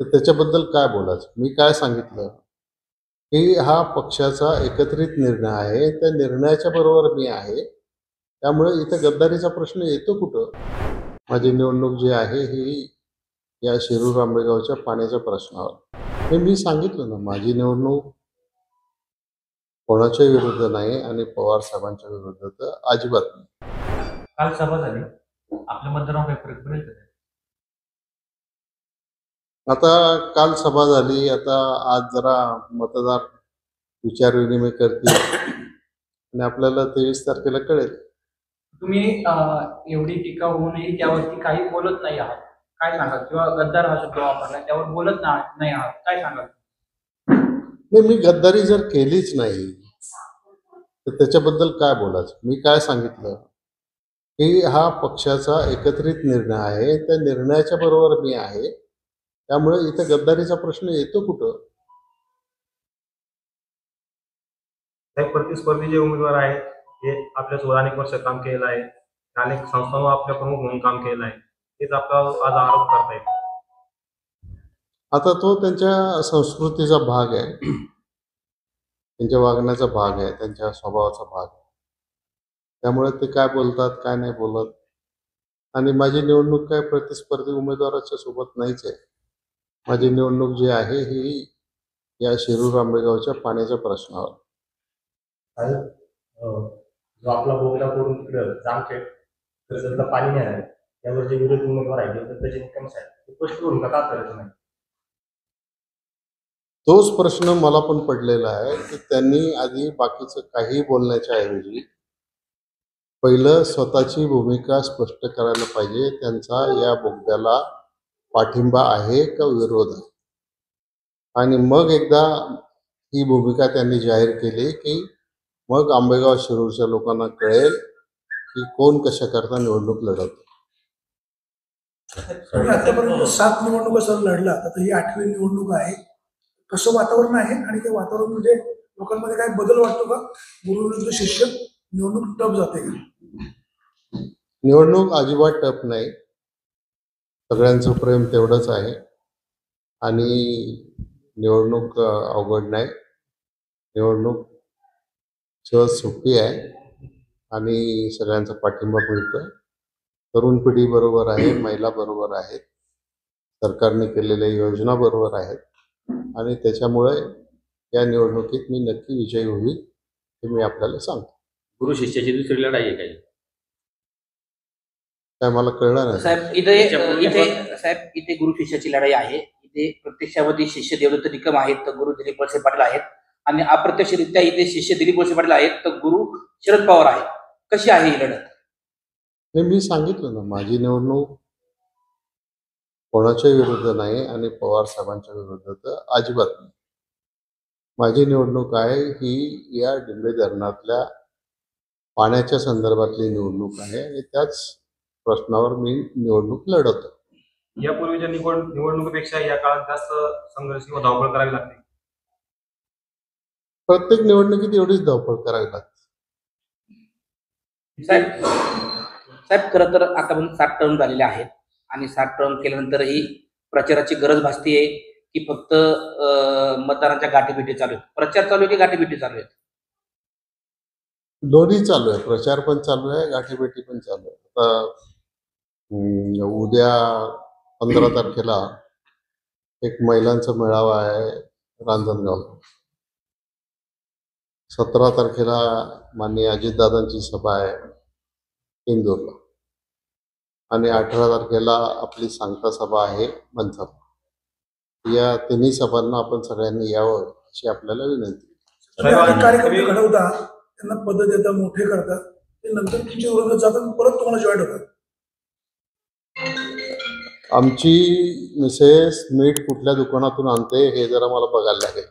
तर त्याच्याबद्दल काय बोलायचं? मी काय सांगितलं, की हा पक्षाचा एकत्रित निर्णय आहे. त्या निर्णयाच्या बरोबर मी आहे. त्यामुळे इथं गद्दारीचा प्रश्न येतो कुठं? माझी निवडणूक जी आहे ही या शिरूर आंबेगावच्या पाण्याच्या प्रश्नावर. हे मी सांगितलं ना, माझी निवडणूक कोणाच्याही विरुद्ध नाही आणि पवार साहेबांच्या विरुद्ध तर अजिबात नाही. काल सभा झाली. आपल्या मतदारावर काही फरक पडेल का? आता काल सभा झाली, आता आज जरा मतदार विचारविनिमय करतील आणि आपल्याला 23 तारखेला कळेल. तुम्ही एवढी टीका होऊनही त्यावरती काही बोलत नाही आहात. काय सांगाल? किंवा गद्दार हा शब्द वापरला त्यावर बोलत नाही आहात. काय सांगाल? नाही, मी गद्दारी जर केलीच नाही, तर त्याच्याबद्दल काय बोलायचं? मी काय सांगितलं, की हा पक्षाचा एकत्रित निर्णय आहे. त्या निर्णयाच्या बरोबर मी आहे. त्यामुळे इथं गद्दारीचा प्रश्न येतो कुठं? काही प्रतिस्पर्धी जे उमेदवार आहेत ते आपल्यासोबत अनेक वर्ष काम केलेलं आहे, अनेक संस्थांवर आपल्या प्रमुख म्हणून काम केलेलं आहे, तेच आपल्याला आज आरोप करतायत. आता तो त्यांच्या संस्कृतीचा भाग आहे, त्यांच्या वागण्याचा भाग आहे, त्यांच्या स्वभावाचा भाग आहे. त्यामुळे ते काय बोलतात, काय नाही बोलत. आणि माझी निवडणूक काय प्रतिस्पर्धी उमेदवाराच्या सोबत नाहीच आहे. माझी निवडणूक जी आहे ही या शिरूर आंबेगावच्या पाण्याच्या प्रश्नावर. साहेब, जो आपला बोगदा करून तिकडं जामखेड तर पाणी नाही आहे, त्यावर जे विरोधी उमेदवार आहेत तर त्याचे निकम साहेब ते स्पष्ट करून का करायचं नाही? तोच प्रश्न मला पण पडलेला आहे, की त्यांनी आधी बाकीचं काही बोलण्याच्या ऐवजी पहिलं स्वतःची भूमिका स्पष्ट करायला पाहिजे. त्यांचा या बोगद्याला पाठिंबा आहे का विरोध आहे? आणि मग एकदा ही भूमिका त्यांनी जाहीर केली, की मग आंबेगाव शिरूरच्या लोकांना कळेल, की कोण कशाकरता निवडणूक लढवतं. तुम्ही आतापर्यंत 7 निवडणुका सर लढला, आता ही 8वी निवडणूक आहे. कसं वातावरण आहे आणि त्या वातावरण म्हणजे लोकांमध्ये काय बदल वाटतो का? गुरु विरुद्ध शिष्य निवडणूक टफ जाते का? निवडणूक अजिबात टफ नाही. सगळ्यांचं प्रेम तेवढंच आहे आणि निवडणूक अवघड नाही. निवडणूक सहज सोपी आहे आणि सगळ्यांचा पाठिंबा मिळतोय. तरुण पिढी बरोबर आहे, महिला बरोबर आहेत, सरकारने केलेल्या योजना बरोबर आहेत आणि त्याच्यामुळे या निवडणुकीत मी नक्की विजयी होईल हे मी आपल्याला सांगतो. गुरु शिष्याची दुसरी लढाई आहे काही? काय मला कळलं नाही. साहेब इथे गुरु शिष्याची लढाई आहे. इथे प्रत्यक्षामध्ये शिष्य देवदत्त निकम आहेत तर गुरु दिलीप वळसे पाटील आहेत आणि अप्रत्यक्षरित्या इथे शिष्य दिलीप वळसे पाटील आहेत तर गुरु शरद पवार आहेत. कशी आहे ही लढत? नाही, मी सांगितलं ना, माझी निवडणूक कोणाच्याही विरुद्ध नाही आणि पवार साहेबांच्या विरुद्ध तर अजिबात नाही. माझी निवडणूक आहे ही या डिंबे धरणातल्या पाण्याच्या संदर्भातली निवडणूक आहे आणि त्याच प्रश्नावर मी निवडणूक लढवतो. यापूर्वीच्या निवडणुकीपेक्षा या काळात जास्त संघर्ष किंवा धावपळ करावी लागते. प्रत्येक निवडणुकीत एवढीच धावपळ करावी लागते. साहेब साहेब खरं तर आतापर्यंत 7 टर्म झालेले आहेत आणि 7 टर्म केल्यानंतरही प्रचाराची गरज भासतीये की फक्त मतदारांच्या गाठीभेटी चालू आहेत? प्रचार चालू आहे की गाठीभेटी चालू आहेत? दोन्ही चालू आहे. प्रचार पण चालू आहे, गाठीभेटी पण चालू आहे. आता उद्या 15 तारखेला एक महिलांचा मेळावा आहे रांजणगावला. 17 तारखेला माननीय अजितदादांची सभा आहे इंदूरला आणि 18 तारखेला आपली सांगता सभा आहे मनसरला. या तिन्ही सभांना आपण सगळ्यांनी यावं अशी आपल्याला विनंती. तुम्ही अनेक कार्यकर्ते घडवता, त्यांना पद देता, मोठे करता, ते नंतर तुमच्या विरोधात जातात, परत तुम्हाला जॉईन होतात. आमची मिसेस मीठ कुठल्या दुकानातून आणते हे जरा मला बघायला लागेल.